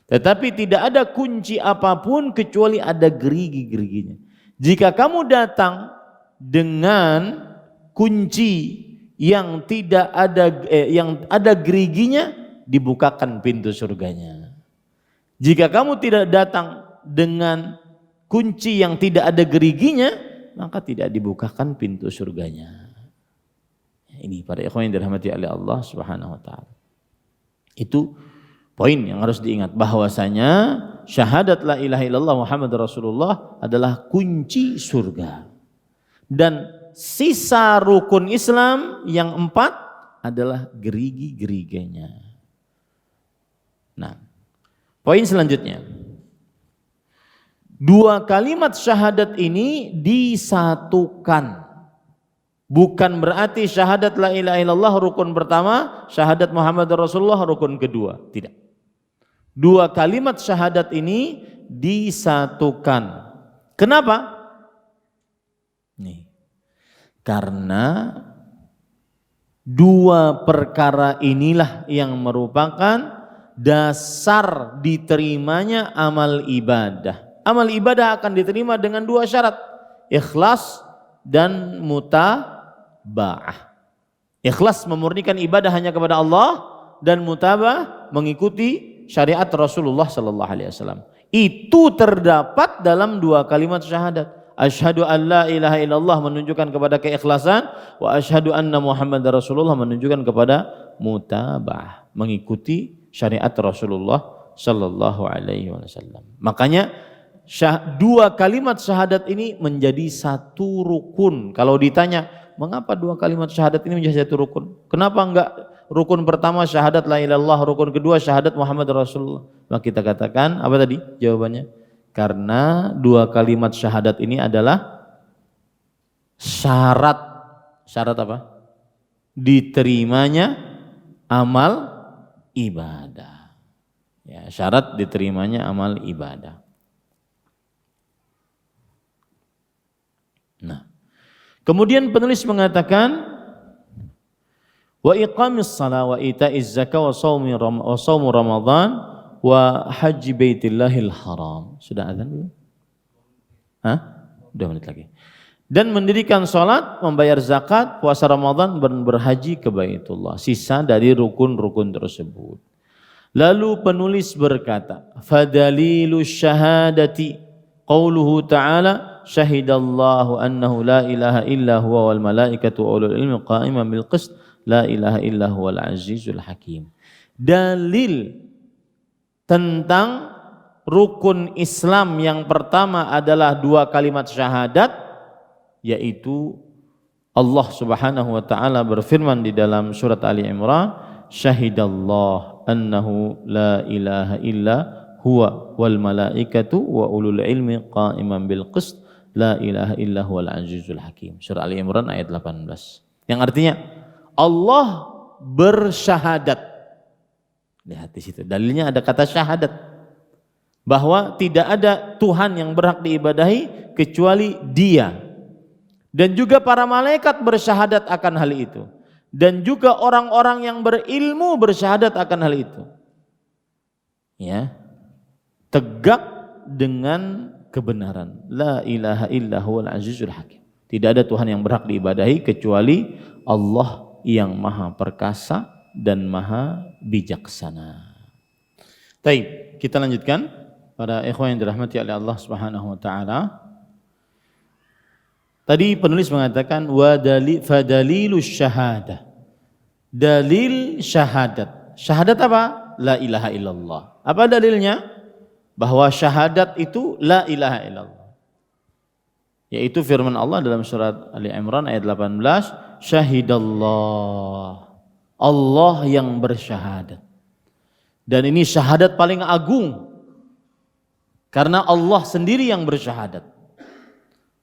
Tetapi tidak ada kunci apapun kecuali ada gerigi-geriginya. Jika kamu datang dengan kunci yang tidak ada yang ada geriginya, dibukakan pintu surganya. Jika kamu tidak datang dengan kunci yang tidak ada geriginya, maka tidak dibukakan pintu surganya. Ini para ikhwan yang dirahmati oleh Allah Subhanahu wa taala. Itu poin yang harus diingat, bahwasanya syahadat la ilaha illallah Muhammadur Rasulullah adalah kunci surga. Dan sisa rukun Islam yang 4 adalah gerigi-geriginya. Nah, poin selanjutnya, dua kalimat syahadat ini disatukan. Bukan berarti syahadat la ilaha illallah rukun pertama, syahadat Muhammad Rasulullah rukun kedua. Tidak. Dua kalimat syahadat ini disatukan. Kenapa? Nih. Karena Dua perkara inilah yang merupakan dasar diterimanya amal ibadah. Amal ibadah akan diterima dengan dua syarat, ikhlas dan mutaba'ah. Ikhlas memurnikan ibadah hanya kepada Allah, dan mutaba'ah mengikuti syariat Rasulullah sallallahu alaihi wasallam. Itu terdapat dalam dua kalimat syahadat. Asyhadu an la ilaha illallah menunjukkan kepada keikhlasan, wa asyhadu anna Muhammadar Rasulullah menunjukkan kepada mutaba'ah, mengikuti syariat Rasulullah sallallahu alaihi wasallam. Makanya dua kalimat syahadat ini menjadi satu rukun. Kalau ditanya, mengapa dua kalimat syahadat ini menjadi satu rukun? Kenapa enggak rukun pertama syahadat la ilaha illallah, rukun kedua syahadat Muhammad Rasulullah? Maka kita katakan apa tadi jawabannya? Karena dua kalimat syahadat ini adalah syarat apa? Diterimanya amal ibadah. Ya, syarat diterimanya amal ibadah. Nah, kemudian penulis mengatakan wa iqamis shalah wa ita'iz zakah wa shaumu Ramadan wa haji baitillahil haram. Sudah azan belum? Hah? 2 menit lagi. Dan mendirikan salat, membayar zakat, puasa Ramadan, dan berhaji ke Baitullah. Sisa dari rukun-rukun tersebut. Lalu penulis berkata, fadalilu syahadati qauluhu ta'ala syahidallahu annahu la ilaha illa huwa wal malaikatu wa ulul ilmi qa'iman bil qist la ilaha illa huwal azizul hakim. Dalil tentang rukun Islam yang pertama adalah dua kalimat syahadat, yaitu Allah Subhanahu wa taala berfirman di dalam surat Ali Imran, syahidallah annahu la ilaha illa huwa wal malaikatu wa ulul ilmi qa'iman bil qist la ilaha illa huwal azizul hakim. Surah Ali Imran ayat 18. Yang artinya Allah bersyahadat. Lihat di situ, dalilnya ada kata syahadat, bahwa tidak ada Tuhan yang berhak diibadahi kecuali Dia. Dan juga para malaikat bersyahadat akan hal itu. Dan juga orang-orang yang berilmu bersyahadat akan hal itu. Ya. Tegak dengan kebenaran. La ilaha illa huwal azizul hakim. Tidak ada Tuhan yang berhak diibadahi kecuali Allah yang maha perkasa dan maha bijaksana. Baik, kita lanjutkan para ikhwan yang dirahmati oleh Allah Subhanahu wa taala. Tadi penulis mengatakan fadalilus syahadah. Dalil syahadat. Syahadat apa? La ilaha illallah. Apa dalilnya? Bahwa syahadat itu la ilaha illallah. Yaitu firman Allah dalam surat Ali Imran ayat 18, syahidallah. Allah yang bersyahadat. Dan ini syahadat paling agung. Karena Allah sendiri yang bersyahadat.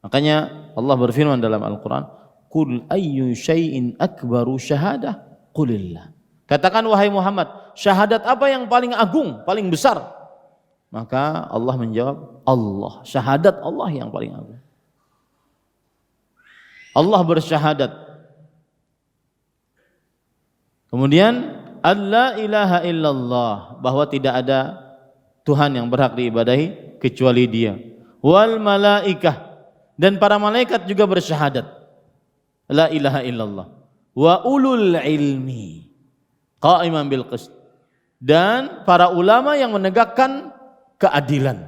Makanya Allah berfirman dalam Al-Quran, Qul ayyu syai'in akbaru syahadah, qulillah. Katakan wahai Muhammad, syahadat apa yang paling agung, paling besar? Maka Allah menjawab, Allah. Syahadat Allah yang paling agung. Allah bersyahadat. Kemudian alla ilaha illallah, bahwa tidak ada Tuhan yang berhak diibadahi kecuali Dia. Wal malaikah, dan para malaikat juga bersyahadat. La ilaha illallah. Wa ulul ilmi qa'iman bil qist, dan para ulama yang menegakkan keadilan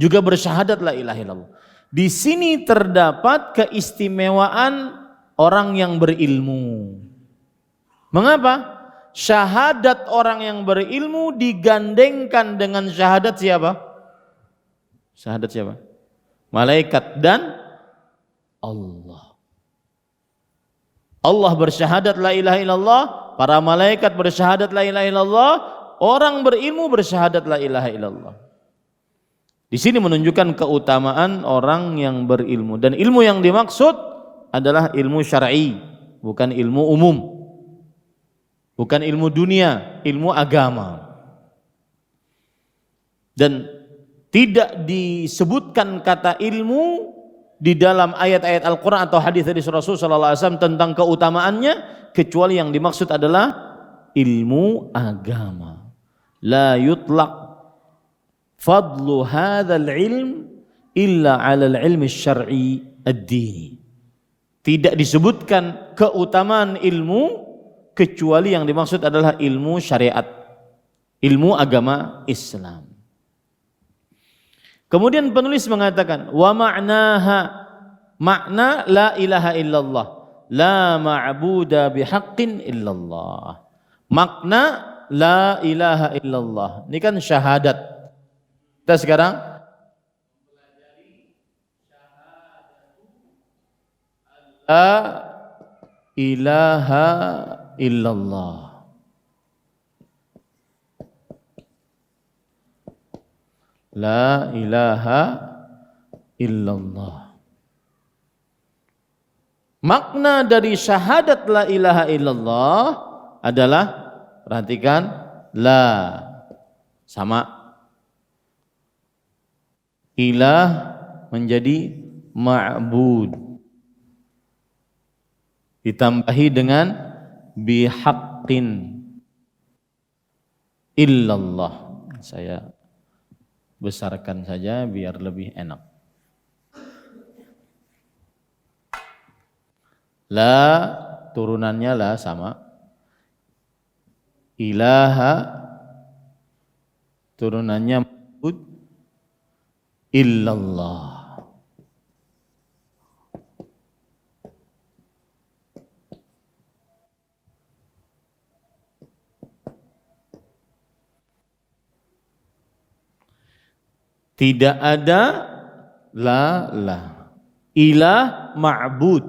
juga bersyahadat la ilaha illallah. Di sini terdapat keistimewaan orang yang berilmu. Mengapa? Syahadat orang yang berilmu digandengkan dengan syahadat siapa? Syahadat siapa? Malaikat dan Allah. Allah bersyahadat la ilaha illallah, para malaikat bersyahadat la ilaha illallah, orang berilmu bersyahadat la ilaha illallah. Di sini menunjukkan keutamaan orang yang berilmu, dan ilmu yang dimaksud adalah ilmu syar'i, bukan ilmu umum. Bukan ilmu dunia, ilmu agama. Dan tidak disebutkan kata ilmu di dalam ayat-ayat Al-Quran atau hadis dari Rasul sallallahu alaihi wasallam tentang keutamaannya, kecuali yang dimaksud adalah ilmu agama. La yutlaq fadlu hadzal ilm illa 'ala al-ilmi syar'i ad-dini. Tidak disebutkan keutamaan ilmu kecuali yang dimaksud adalah ilmu syariat, ilmu agama Islam. Kemudian penulis mengatakan wa ma'naha, makna la ilaha illallah, la ma'buda bihaqqin illallah. Makna la ilaha illallah ini kan syahadat. Kita sekarang la ilaha illallah. La ilaha illallah. Makna dari syahadat la ilaha illallah adalah, perhatikan, la sama ilah menjadi ma'bud, ditambahi dengan bihaqqin illallah. Saya besarkan saja biar lebih enak. La turunannya la sama, ilaha turunannya ma'bud, illallah. Tidak ada la. Ilah ma'bud.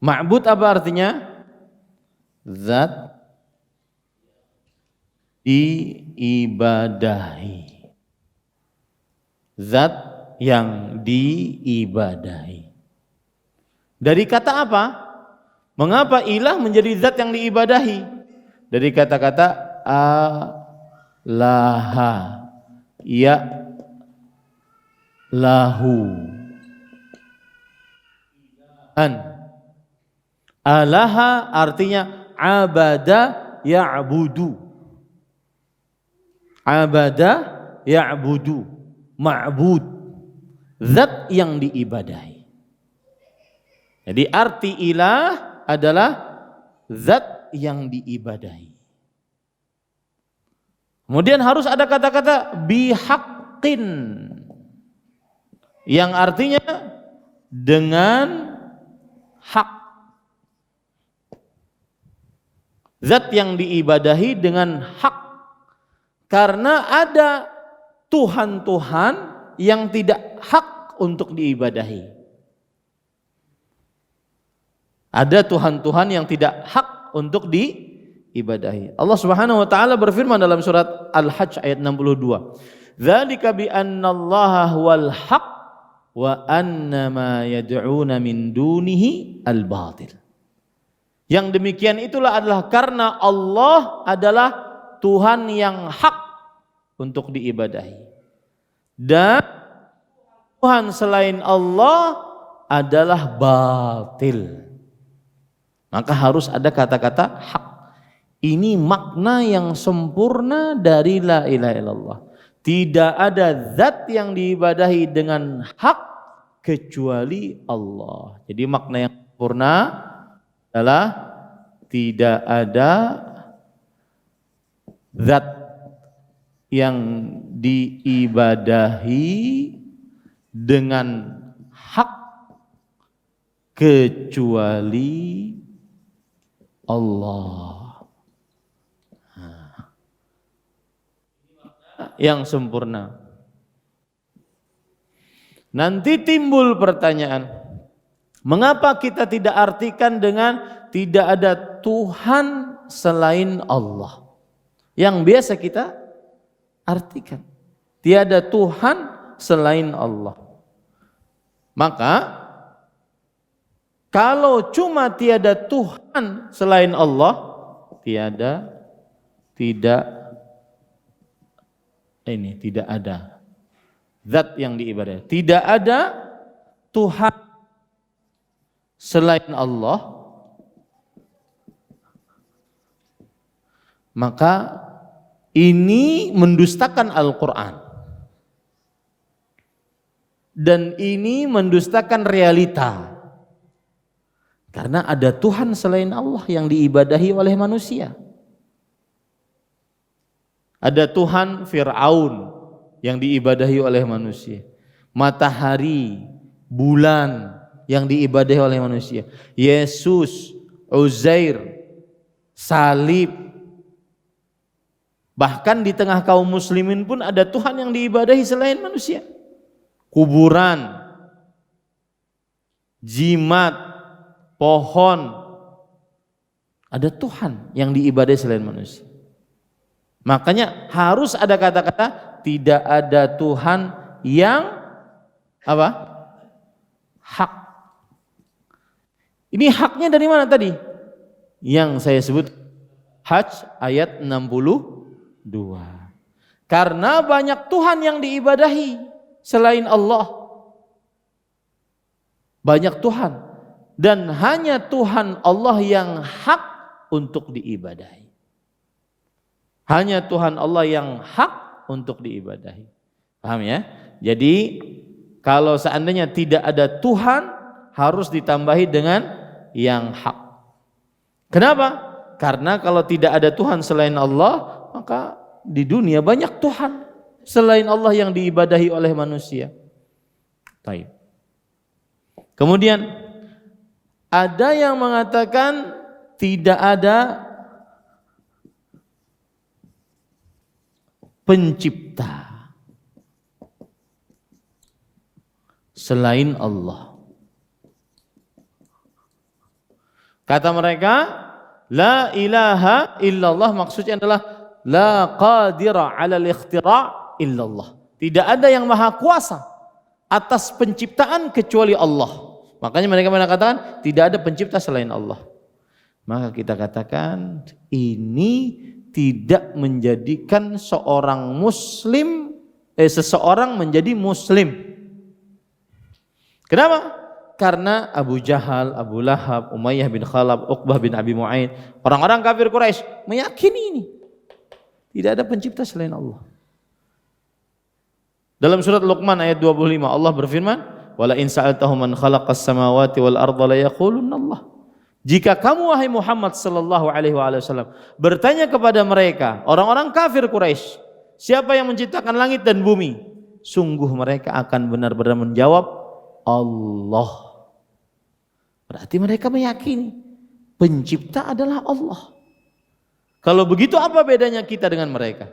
Ma'bud apa artinya? Zat diibadahi. Zat yang diibadahi. Dari kata apa? Mengapa ilah menjadi zat yang diibadahi? Dari kata-kata alaha, ya lahu, alaha artinya abada ya'budu, abada ya'budu, ma'bud, zat yang diibadahi. Jadi arti ilah adalah zat yang diibadahi. Kemudian harus ada kata-kata bihaqqin yang artinya dengan hak. Zat yang diibadahi dengan hak. Karena ada Tuhan-Tuhan yang tidak hak untuk diibadahi. Ada Tuhan-Tuhan yang tidak hak untuk diibadahi. Allah Subhanahu wa taala berfirman dalam surat Al-Hajj ayat 62. Dzalika bi annallaha huwal haq wa anna ma yad'una min dunihi al-batil. Yang demikian itulah adalah karena Allah adalah Tuhan yang hak untuk diibadahi. Dan Tuhan selain Allah adalah batil. Maka harus ada kata-kata hak. Ini makna yang sempurna dari la ilaha illallah. Tidak ada zat yang diibadahi dengan hak kecuali Allah. Jadi makna yang sempurna adalah tidak ada zat yang diibadahi dengan hak kecuali Allah. Yang sempurna. Nanti timbul pertanyaan, mengapa kita tidak artikan dengan tidak ada Tuhan selain Allah? Yang biasa kita artikan, tiada Tuhan selain Allah. Maka kalau cuma tiada Tuhan selain Allah, tidak ada zat yang diibadahi. Tidak ada Tuhan selain Allah, maka ini mendustakan Al-Quran. Dan ini mendustakan realita. Karena ada Tuhan selain Allah yang diibadahi oleh manusia. Ada Tuhan Fir'aun yang diibadahi oleh manusia. Matahari, bulan yang diibadahi oleh manusia. Yesus, Uzair, salib. Bahkan di tengah kaum muslimin pun ada Tuhan yang diibadahi selain manusia. Kuburan, jimat, pohon, ada Tuhan yang diibadahi selain manusia. Makanya harus ada kata-kata tidak ada Tuhan yang apa? Hak. Ini haknya dari mana tadi? Yang saya sebut Hajj ayat 62. Karena banyak Tuhan yang diibadahi selain Allah. Banyak Tuhan. Dan hanya Tuhan Allah yang hak untuk diibadahi. Hanya Tuhan Allah yang hak untuk diibadahi. Paham ya? Jadi kalau seandainya tidak ada Tuhan, harus ditambahi dengan yang hak. Kenapa? Karena kalau tidak ada Tuhan selain Allah, maka di dunia banyak Tuhan selain Allah yang diibadahi oleh manusia. Baik. Kemudian ada yang mengatakan tidak ada pencipta selain Allah. Kata mereka, la ilaha illallah, maksudnya adalah la qadira 'ala al-ikhtira' illallah. Tidak ada yang maha kuasa atas penciptaan kecuali Allah. Makanya mereka mengatakan tidak ada pencipta selain Allah. Maka kita katakan ini tidak menjadikan seorang muslim seseorang menjadi muslim. Kenapa? Karena Abu Jahal, Abu Lahab, Umayyah bin Khalaf, Uqbah bin Abi Mu'aid, orang-orang kafir Quraisy meyakini ini. Tidak ada pencipta selain Allah. Dalam surat Luqman ayat 25 Allah berfirman, "Wala in sa'altahum man khalaqas samawati wal arda la yaqulunna Allah." Jika kamu wahai Muhammad sallallahu alaihi wasallam bertanya kepada mereka, orang-orang kafir Quraisy, siapa yang menciptakan langit dan bumi? Sungguh mereka akan benar-benar menjawab Allah. Berarti mereka meyakini pencipta adalah Allah. Kalau begitu apa bedanya kita dengan mereka?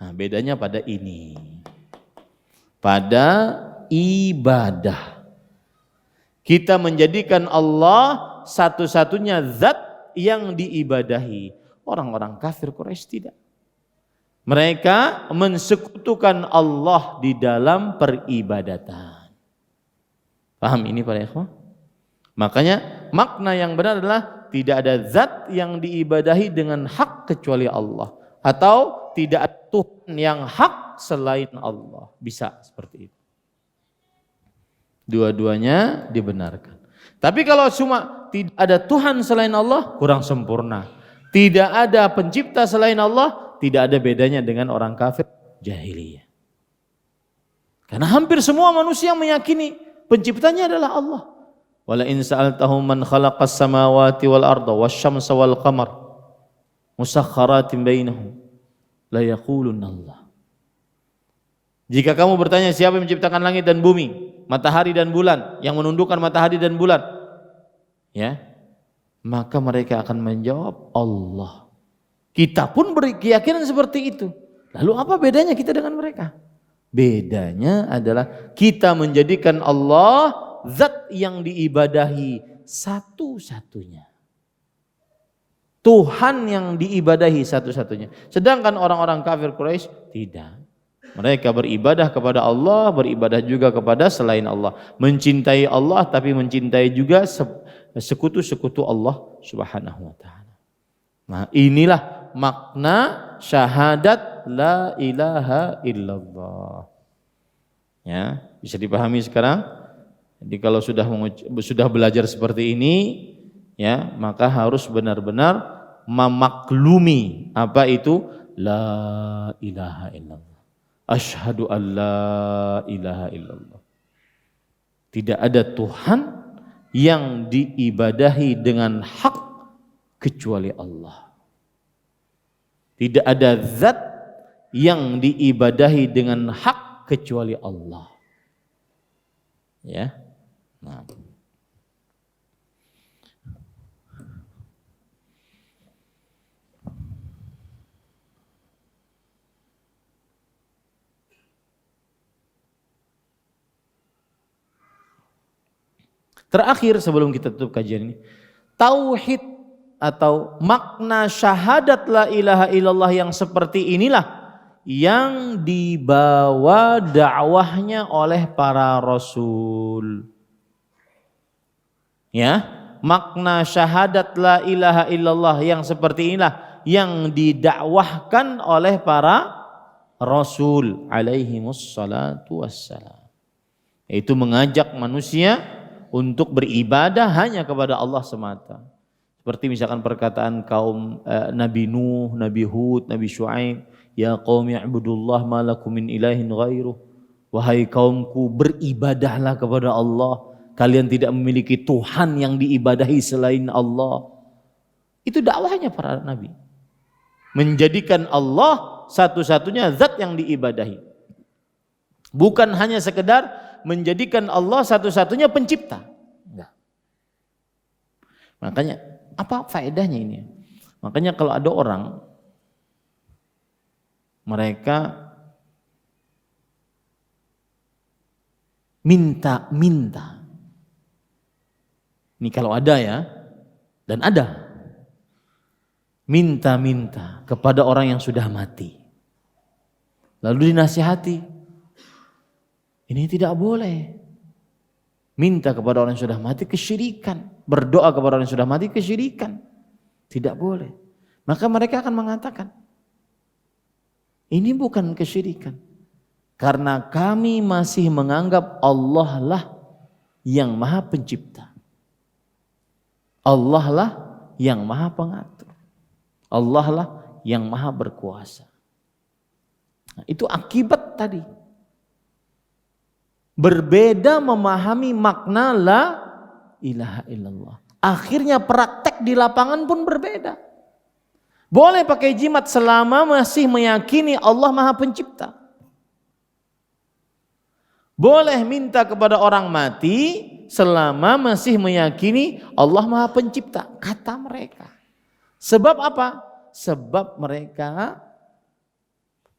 Nah, bedanya pada ini. Pada ibadah. Kita menjadikan Allah satu-satunya zat yang diibadahi. Orang-orang kafir Quraisy tidak. Mereka mensekutukan Allah di dalam peribadatan. Paham ini para ikhwah? Makanya makna yang benar adalah tidak ada zat yang diibadahi dengan hak kecuali Allah. Atau tidak ada Tuhan yang hak selain Allah. Bisa seperti itu. Dua-duanya dibenarkan. Tapi kalau cuma tidak ada Tuhan selain Allah, kurang sempurna. Tidak ada pencipta selain Allah, tidak ada bedanya dengan orang kafir jahiliyah. Karena hampir semua manusia meyakini penciptanya adalah Allah. Wala in sa'altahum man khalaqas samawati wal arda wasyamsa wal qamar musakhkharatin bainahum la yaqulunna Allah. Jika kamu bertanya siapa yang menciptakan langit dan bumi, matahari dan bulan, yang menundukkan matahari dan bulan, ya, maka mereka akan menjawab Allah. Kita pun berkeyakinan seperti itu. Lalu apa bedanya kita dengan mereka? Bedanya adalah kita menjadikan Allah zat yang diibadahi satu-satunya. Tuhan yang diibadahi satu-satunya. Sedangkan orang-orang kafir Quraisy tidak. Mereka beribadah kepada Allah, beribadah juga kepada selain Allah. Mencintai Allah tapi mencintai juga sekutu-sekutu Allah Subhanahu wa taala. Nah, inilah makna syahadat la ilaha illallah. Ya, bisa dipahami sekarang? Jadi kalau sudah belajar seperti ini, ya, maka harus benar-benar memaklumi apa itu la ilaha illallah. Asyhadu an la ilaha illallah. Tidak ada Tuhan yang diibadahi dengan hak kecuali Allah. Tidak ada zat yang diibadahi dengan hak kecuali Allah. Ya. Nah. Terakhir sebelum kita tutup kajian ini, tauhid atau makna syahadat la ilaha illallah yang seperti inilah yang dibawa dakwahnya oleh para rasul. Ya, makna syahadat la ilaha illallah yang seperti inilah yang didakwahkan oleh para rasul alaihimus salatu wassalam. Yaitu mengajak manusia untuk beribadah hanya kepada Allah semata. Seperti misalkan perkataan kaum Nabi Nuh, Nabi Hud, Nabi Syuaib, ya qaumi ibudullah ma lakum min ilahin ghairuh. Wahai kaumku, beribadahlah kepada Allah. Kalian tidak memiliki Tuhan yang diibadahi selain Allah. Itu dakwahnya para nabi. Menjadikan Allah satu-satunya zat yang diibadahi. Bukan hanya sekedar menjadikan Allah satu-satunya pencipta. Enggak. Makanya apa faedahnya ini? Makanya kalau ada orang mereka minta-minta. Ini kalau ada ya, dan ada. Minta-minta kepada orang yang sudah mati. Lalu dinasihati. Ini tidak boleh. Minta kepada orang yang sudah mati kesyirikan. Berdoa kepada orang yang sudah mati kesyirikan. Tidak boleh. Maka mereka akan mengatakan, ini bukan kesyirikan. Karena kami masih menganggap Allah lah yang maha pencipta. Allah lah yang maha pengatur. Allah lah yang maha berkuasa. Nah, itu akibat tadi. Berbeda memahami makna la ilaha illallah. Akhirnya praktek di lapangan pun berbeda. Boleh pakai jimat selama masih meyakini Allah maha pencipta. Boleh minta kepada orang mati selama masih meyakini Allah maha pencipta, kata mereka. Sebab apa? Sebab mereka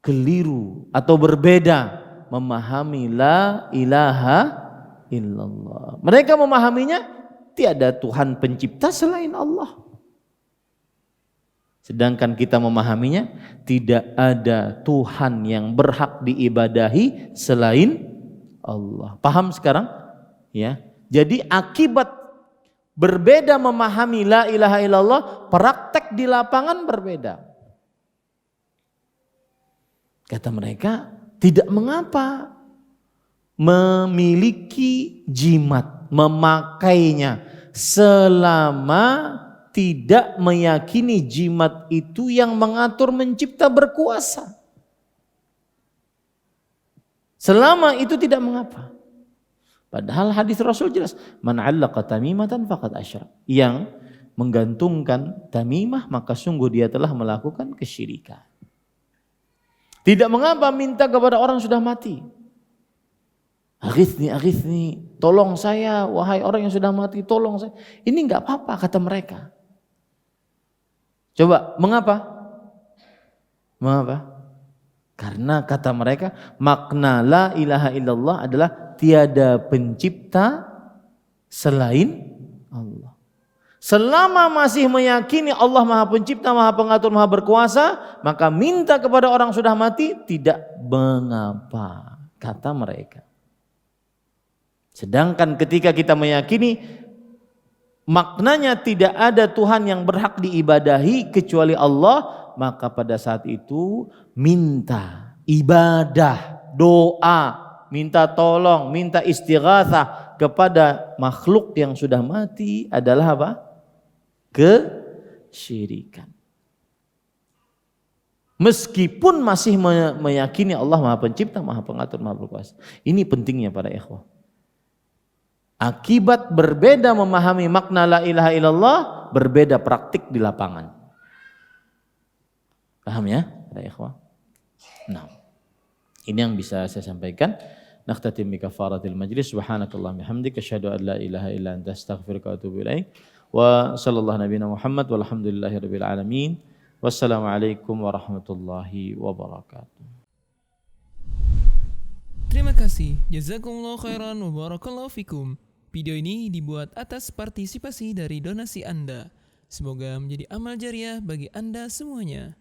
keliru atau berbeda memahami la ilaha illallah. Mereka memahaminya tiada Tuhan pencipta selain Allah. Sedangkan kita memahaminya tidak ada Tuhan yang berhak diibadahi selain Allah. Paham sekarang? Ya. Jadi akibat berbeda memahami la ilaha illallah, praktek di lapangan berbeda. Kata mereka, tidak mengapa memiliki jimat, memakainya selama tidak meyakini jimat itu yang mengatur, mencipta, berkuasa. Selama itu tidak mengapa. Padahal hadis Rasul jelas, man 'allaqa tamimatan faqad asyrak. Yang menggantungkan tamimah maka sungguh dia telah melakukan kesyirikan. Tidak mengapa minta kepada orang sudah mati. Aghithni, tolong saya, wahai orang yang sudah mati, tolong saya. Ini enggak apa-apa kata mereka. Coba, mengapa? Mengapa? Karena kata mereka makna la ilaha illallah adalah tiada pencipta selain Allah. Selama masih meyakini Allah maha pencipta, maha pengatur, maha berkuasa, maka minta kepada orang sudah mati tidak mengapa, kata mereka. Sedangkan ketika kita meyakini maknanya tidak ada Tuhan yang berhak diibadahi kecuali Allah, maka pada saat itu minta, ibadah, doa, minta tolong, minta istighatsah kepada makhluk yang sudah mati adalah apa? Kesyirikan. Meskipun masih meyakini Allah Maha Pencipta, Maha Pengatur, Maha Berkuasa. Ini pentingnya para ikhwah. Akibat berbeda memahami makna la ilaha illallah, berbeda praktik di lapangan. Paham ya para ikhwah? Nah, ini yang bisa saya sampaikan. Nakhtatim bi kafaratil majlis. Subhanakallahumma bihamdika asyhadu an la ilaha illa anta astaghfiruka wa atubu ilaik. Wa sallallahu nabiyana Muhammad walhamdulillahirabbil alamin. Wassalamualaikum warahmatullahi wabarakatuh. Terima kasih. Jazakumullah khairan wa barakallahu fikum. Video ini dibuat atas partisipasi dari donasi Anda. Semoga menjadi amal jariah bagi Anda semuanya.